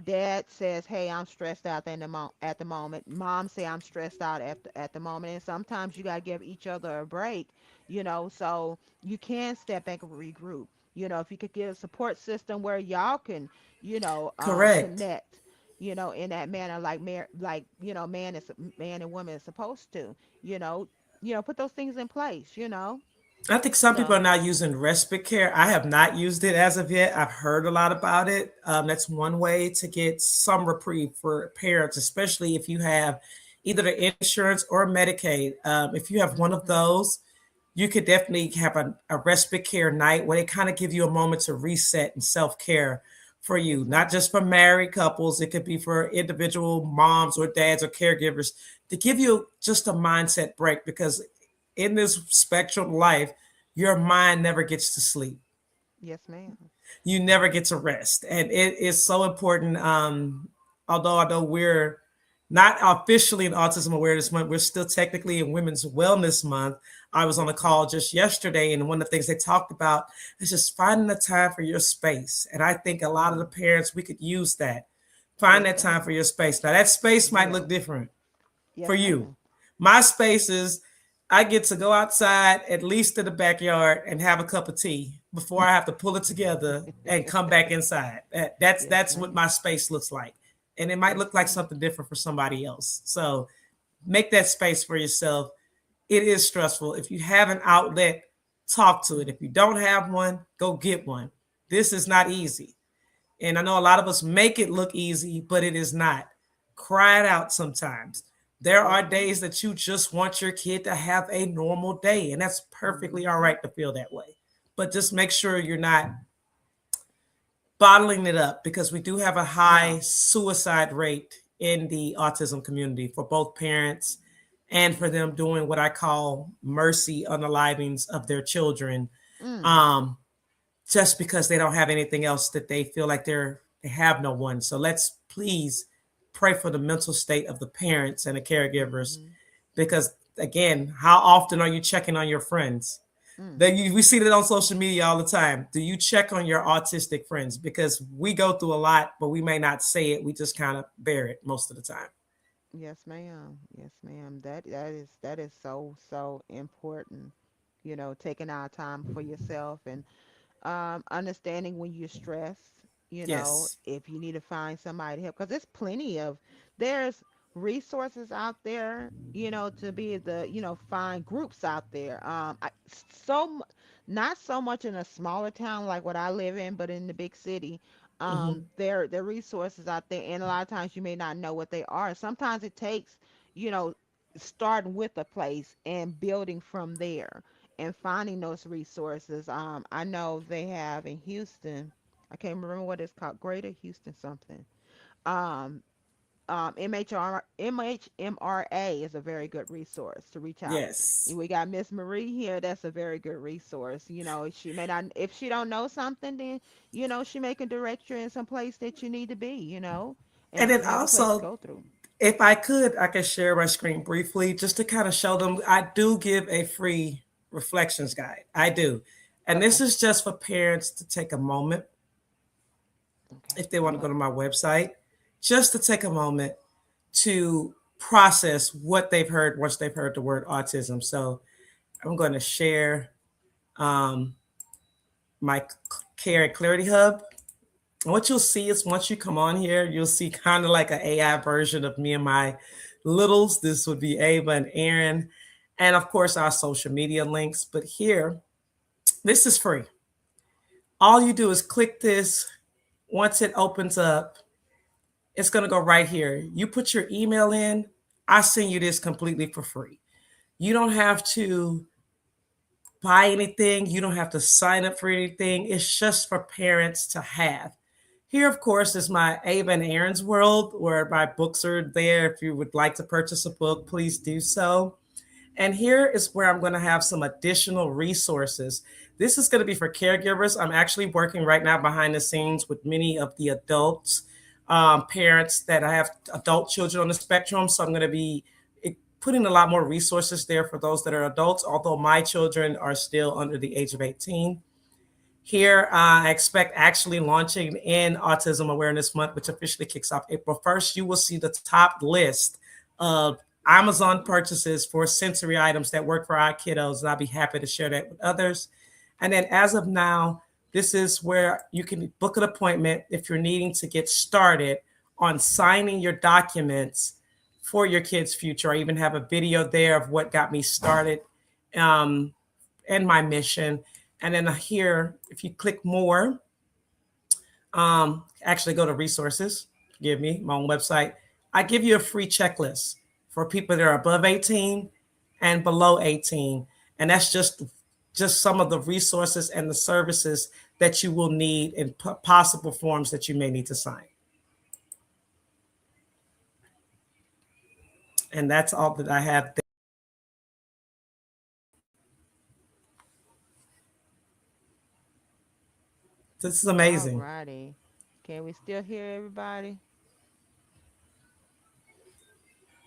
dad says, "Hey, I'm stressed out at the moment." Mom say, "I'm stressed out at the moment." And sometimes you gotta give each other a break, so you can step back and regroup. If you could get a support system where y'all can, Correct. connect, in that manner, like man and woman is supposed to, you know, put those things in place, I think some people are so. now using respite care. I have not used it as of yet. I've heard a lot about it. That's one way to get some reprieve for parents, especially if you have either the insurance or Medicaid. If you have one of Mhm. those, you could definitely have a respite care night where they kind of give you a moment to reset and self care for you, Yes, not ma'am. just for married couples. It could be for individual moms or dads or caregivers to give you just a mindset break because in this spectrum of life, your mind never gets to sleep. Yes, ma'am. You never get to rest. And it is so important. Although I know we're not officially in Autism Awareness Month, we're still technically in Women's Wellness Month. I was on Yes, a call ma'am. just yesterday, and one of the things they talked about is just finding the time for your space. And I think a lot of the Mm. parents, we could use that. Find Yes, that time for ma'am. your space. Now, that space might Yes. look different for Yes, you. ma'am. My space is I get to go outside at least in the backyard and have a cup of tea before I have to pull it together and come back inside. That's Yes, that's what ma'am. my space looks like. And it might Yes, look like ma'am. something different for somebody else. So make that space for yourself. It is stressful. If you have an outlet, talk to it. Mm. If you don't have one, go get one. This is not easy. And I know a lot of us make it look easy, but it is not. Cry it out sometimes. There Yes, are ma'am. days that you just want your kid to have a normal day, and that's perfectly all Hmm. right to feel that way. But just make sure you're not bottling it up because we do have a high No. suicide rate in the autism community for both parents and for them doing what I call mercy unalivings of their children. Mm. Um, just because they don't have anything else that they feel like they have no one. So let's please pray for the mental state of the parents and the caregivers Hmm. because again, how often are you checking on your friends? Mm. We see that on social media all the time. Do you check on your autistic friends? Because we go through a lot, but we may not say it. We just kind of bear it most of the time. Yes, ma'am. Yes, ma'am. That is so so important. Taking our time for yourself and understanding when you're stressed, Yes. if you need to find somebody to help, because there's resources out there, to be the, find groups out there. Not so much in a smaller town like what I live in, but in the big city. Hmm. There are resources out there, and a lot of times you may not know what they are. Sometimes it takes, you know, starting with a place and building from there and finding those resources. I know they have in Houston. I can't remember what it's called. Greater Houston something. Um, MHMRA is a very good resource to reach out. Yes. We got Miss Marie here. That's a very good resource. She may not, if she don't know something, then she may can direct you in some place that you need to be. And And then have a place to also, go through. if I could share my screen briefly just to kind of show them. I do give a free reflections guide. I do. And this Okay. is just for parents to take a moment Okay. if they want I'm to go up. to my website, just to take a moment to process what they've heard once they've heard the word autism. So I'm going to share um, my Care and Clarity Hub. And what you'll see is once you come on here, you'll see kind of like an AI version of me and my littles. This would be Ava and Aaron. And of course, our social media links. But here, this is free. All you do is click this. Once it opens up, it's going to go right here. You put your email in, I send you this completely for free. You don't have to buy anything, you don't have to sign up for anything. It's just for parents to have. Here, of course, is my Ava and Aaron's World, where my books are there. If you would like to purchase a book, please do so. And here is where I'm going to have some additional resources. This is going to be for caregivers. I'm actually working right now behind the scenes with many of the adults, parents that I have adult children on the spectrum. So I'm going to be putting a lot more resources there for those that are adults, although my children are still under the age of 18. Here, I expect actually launching in Autism Awareness Month, which officially kicks off April 1st. You will see the top list of Amazon purchases for sensory items that work for our kiddos, and I'll be happy to share that with others. And then, as of now, this is where you can book an appointment if you're needing to get started on signing your documents for your kids' future. I even have a video there of what got me started um, and my mission. And then here, if you click more, actually go to resources, forgive me, my own website. I give you a free checklist for people that are above 18 and below 18. And that's just some of the resources and the services that you will need in possible forms that you may need to sign. And that's all that I have. This is All amazing. righty. Can we still hear everybody?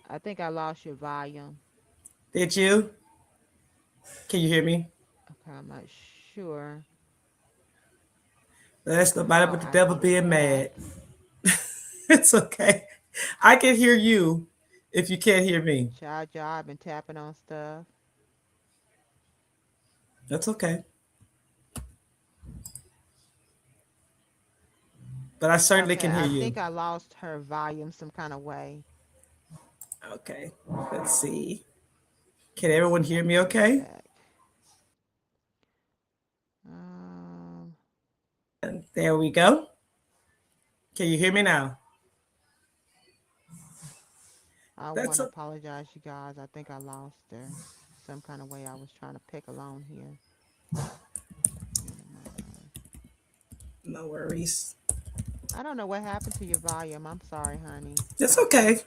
I think I lost your volume. Did you? Can you hear me? Okay, I'm not sure. That's nobody Oh, but the I devil see it being back. mad. It's okay. I can hear you if you can't hear me. Child job and tapping on stuff. That's okay. But I certainly Okay, can hear I you. think I lost her volume some kind of way. Okay. Let's see. Can everyone hear Let me me see it okay? back. Um, And there we go. Can you hear me now? I want That's to a, apologize, you guys. I think I lost her some kind of way. I was trying to pick along here. no worries. I don't know what happened to your volume. I'm sorry, honey. It's okay.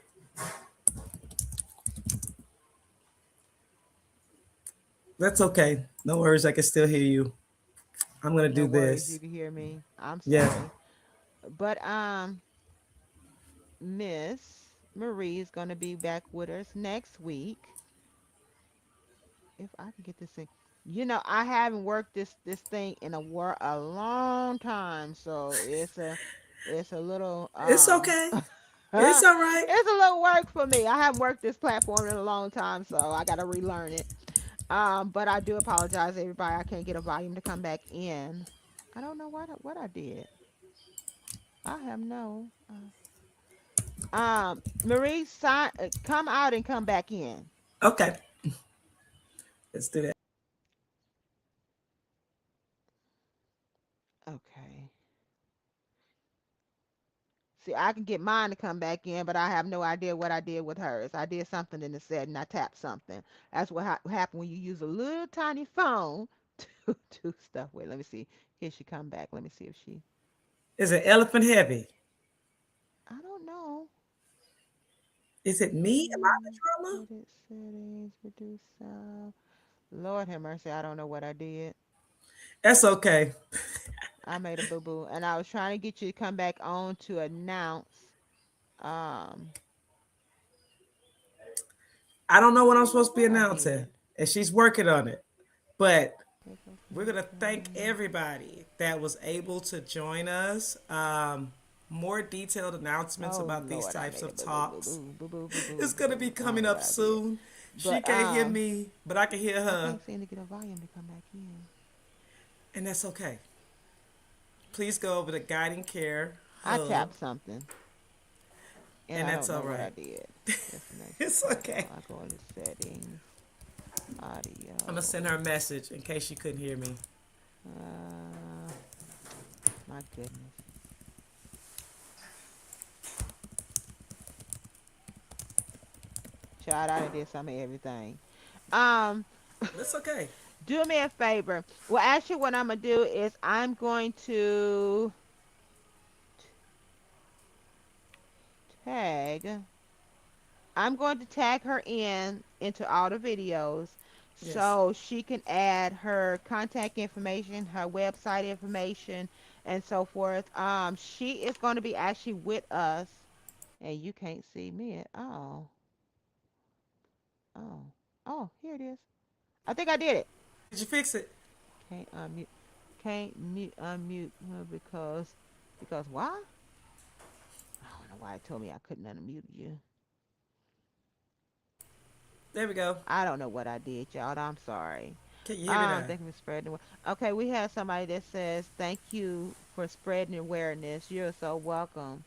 That's okay. No worries. I can still hear you. I'm gonna No do worries. You this. can hear me. I'm Yeah. sorry. But Miss Marie is going to be back with us next week. If I can get this thing, I haven't worked this thing in a long time, so it's a little It's okay. it's It's all right. a little work for me. I haven't worked this platform in a long time, so I got to relearn it. But I do apologize, everybody. I can't get a volume to come back in. I don't know what I did. I have no. Marie, come out and come back in. Okay. Let's do that. Okay. See, I can get mine to come back in, but I have no idea what I did with hers. I did something in the setting. I tapped something. That's what happened when you use a little tiny phone to do stuff with. Let me see. Here she come back. Let me see if she. Is it elephant heavy? I don't know. Is it me? Am I the drama? Edit settings. Reduce sound. Lord have mercy. I don't know what I did. That's okay. I made a boo boo, and I was trying to get you to come back on to announce. Um, I don't know I what I'm don't know supposed to be what I announcing, did. and she's working on it. But Take off we're gonna thank anything. everybody that was able to join us. More detailed announcements Oh about these Lord, I types made a of boo boo boo talks. boo boo boo boo boo It's gonna be boo. I don't coming know what up I did, soon. She but can't hear me, but I can hear I her, can't seem to get a volume to come back in. and that's okay. Please go over to Guiding Care I Hub, tapped something, and and I that's don't all know what I right. did. Destination It's title. okay. I go into settings, I'm gonna send her a audio. message in case she couldn't hear me. Uh, my goodness, child, I done did some of everything. Um, That's okay. do me a favor. Well, actually, what I'm gonna do is tag. I'm going to tag her into all the videos Yes. so she can add her contact information, her website information, and so forth. She is going to be actually with us, and you can't see me at all. Oh, oh, here it is. I think I did it. Did you fix it? Can't unmute. Can't mute unmute her because why? I don't know why it told me I couldn't unmute you. There we go. I don't know what I did, y'all. I'm sorry. Can you hear me now? Thank you for spreading the word. Okay, we have somebody that says thank you for spreading awareness. You're so welcome.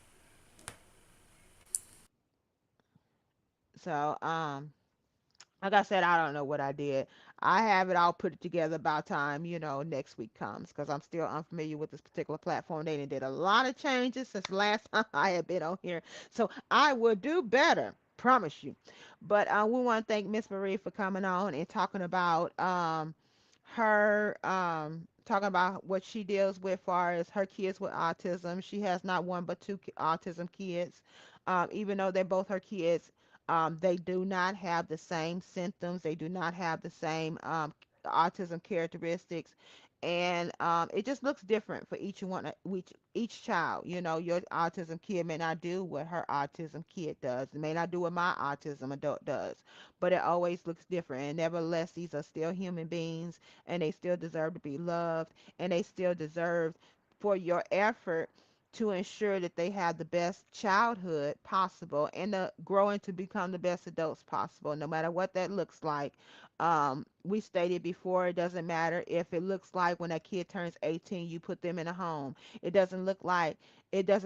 So, like I said, I don't know what I did. I have it all put it together by time, next week comes because I'm still unfamiliar with this particular platform. They did a lot of changes since last time I had been on here. So I will do better. Promise you. But we want to thank Miss Marie for coming on and talking about her talking about what she deals with far as her kids with autism. She has not one but two autism kids. Even though they're both her kids, they do not have the same symptoms. They do not have the same autism characteristics, and it just looks different for each one, each child. Your autism kid may not do what her autism kid does. It may not do what my autism adult does, but it always looks different. And nevertheless, these are still human beings, and they still deserve to be loved, and they still deserve for your effort to ensure that they have the best childhood possible and to grow into become the best adults possible, no matter what that looks like. We stated before, it doesn't matter if it looks like when a kid turns 18, you put them in a home. It doesn't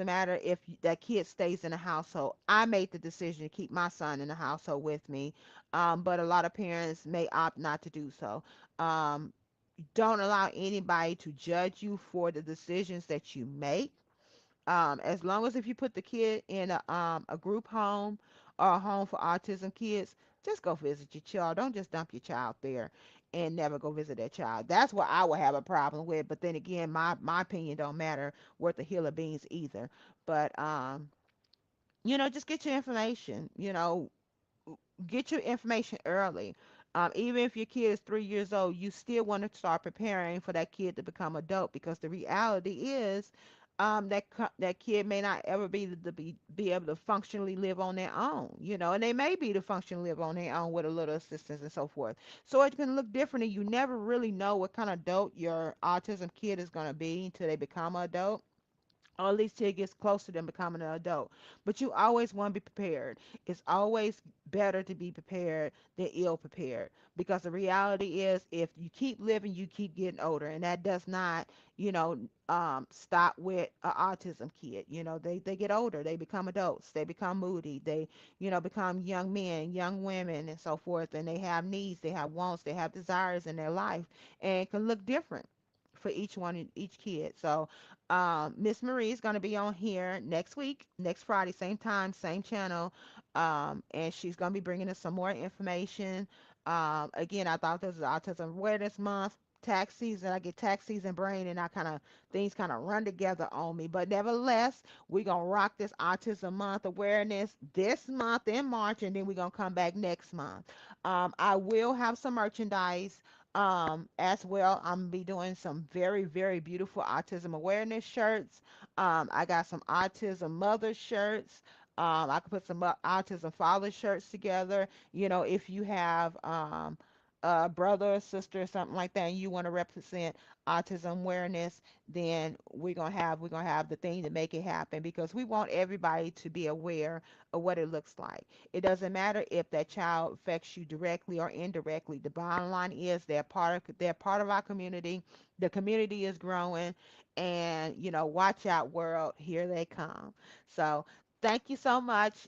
matter if that kid stays in a household. I made the decision to keep my son in the household with me, but a lot of parents may opt not to do so. Um, don't allow anybody to judge you for the decisions that you make. As long as if you put the kid in a group home or a home for autism kids, just go visit your child. Don't just dump your child there and never go visit that child. That's what I would have a problem with. But then again, my opinion don't matter worth a hill of beans either. But just get your information. Get your information early. Even if your kid is 3 years old, you still want to start preparing for that kid to become adult because the reality is that kid may not ever be able to functionally live on their own, and they may be to functionally live on their own with a little assistance and so forth. So it can look different, and you never really know what kind of adult your autism kid is going to be until they become an adult, or at least till it gets closer than becoming an adult. But you always want to be prepared. It's always better to be prepared than ill prepared, because the reality is if you keep living, you keep getting older, and that does not, stop with an autism kid. They get older, they become adults, they become moody, they become young men, young women, and so forth, and they have needs, they have wants, they have desires in their life, and it can look different for each one, each kid. So Miss Marie is going to be on here next week, next Friday, same time, same channel. And she's going to be bringing us some more information. Again, I thought this was Autism Awareness Month, tax season. I get tax season brain, and things kind of run together on me. But nevertheless, we're going to rock this Autism Month awareness this month in March, and then we're going to come back next month. I will have some merchandise as well. I'm gonna be doing some very, very beautiful autism awareness shirts. I got some autism mother shirts. I could put some autism father shirts together. If you have a brother or sister or something like that, and you want to represent autism awareness, then we're gonna have the thing to make it happen, because we want everybody to be aware of what it looks like. It doesn't matter if that child affects you directly or indirectly. The bottom line is they're part of our community. The community is growing, and watch out, world, here they come. So thank you so much.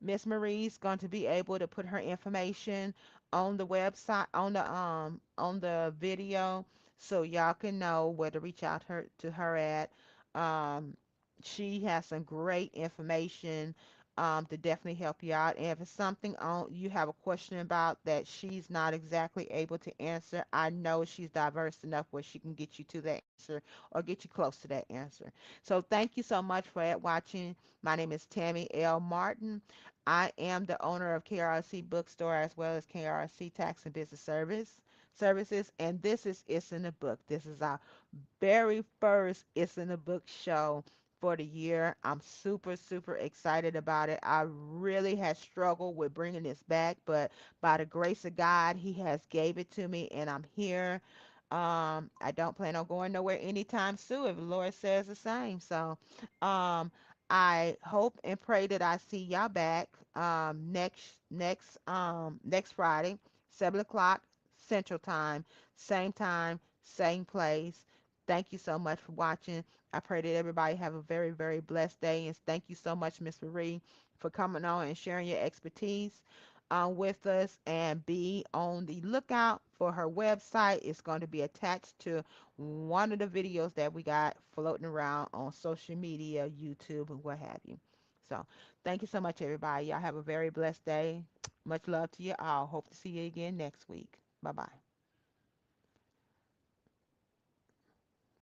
Miss Marie's going to be able to put her information on the website, on the video, so y'all can know where to reach out to her at. Um, she has some great information to definitely help you out. And if it's something you have a question about that she's not exactly able to answer, I know she's diverse enough where she can get you to that answer or get you close to that answer. So thank you so much for watching. My name is Tammy L. Martin. I am the owner of KRC Bookstore as well as KRC Tax and Business Services, and this is It's in the Book. This is our very first It's in the Book show for the year. I'm super, super excited about it. I really had struggled with bringing this back, but by the grace of God, He has gave it to me, and I'm here. I don't plan on going nowhere anytime soon if the Lord says the same. So, um, I hope and pray that I see y'all back next Friday, 7 o'clock Central Time, same place. Thank you so much for watching. I pray that everybody have a very, very blessed day. And thank you so much, Miss Marie, for coming on and sharing your expertise with us. And be on the lookout for her website. It's going to be attached to one of the videos that we got floating around on social media, YouTube, and what have you. So, thank you so much, everybody. Y'all have a very blessed day. Much love to you all. Hope to see you again next week. Bye bye.